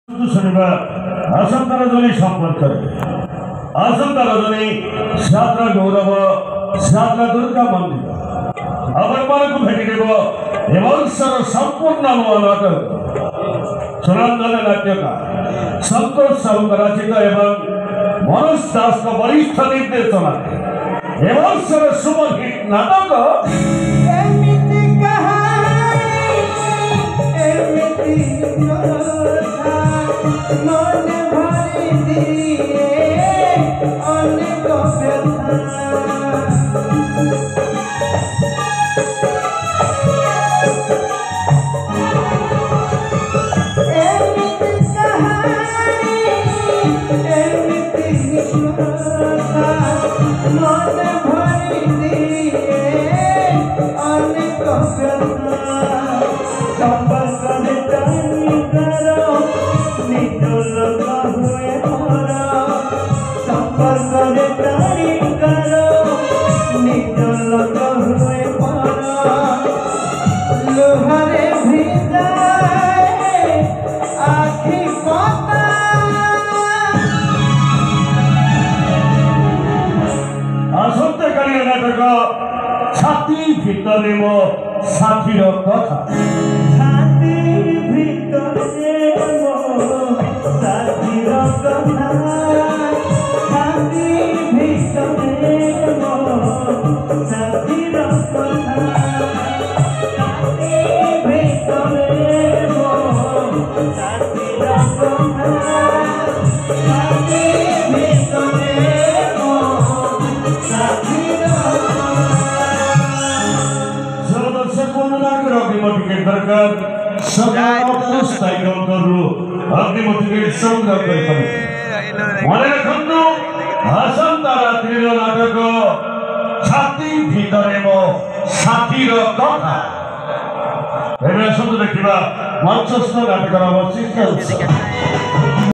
ଶୁଣିବା ଆସନ୍ତା ରଜନୀ ସମ୍ପର୍କରେ ଆସନ୍ତା ରଜନୀ ଶ୍ୟାତ୍ରା ଗୌରବ ଶ୍ୟାତ୍ରା ଦୁର୍ଗା ମନ୍ଦିର ଆପଣମାନଙ୍କୁ ଭେଟିଦେବ ଏ ବର୍ଷର ସମ୍ପୂର୍ଣ୍ଣ ନୂଆ ନାଟକ ସୁରଞ୍ଜନ ନାଟ୍ୟକାର ସନ୍ତୋଷ ସାହୁଙ୍କ ରଚିତ ଏବଂ ମନୋଜ ଦାସଙ୍କ ବରିଷ୍ଠ ନିର୍ଦ୍ଦେଶନାରେ ଏ ବର୍ଷର ସୁପରହିଟ୍ ନାଟକ छाती भितर मो साथीर कथा छाती भितरे मो साथीर कथा छाती भितरे मो साथीर कथा छाती भितरे मो साथीर कथा छाती भितरे मो साथीर टिकेट दरकार अग्निम टिकेट संग्रह मने रखु आसंता रात्रि नाटक छाती भितरे मो साथीर कथा देखा मंचस्थ नाटक अवशिष्ट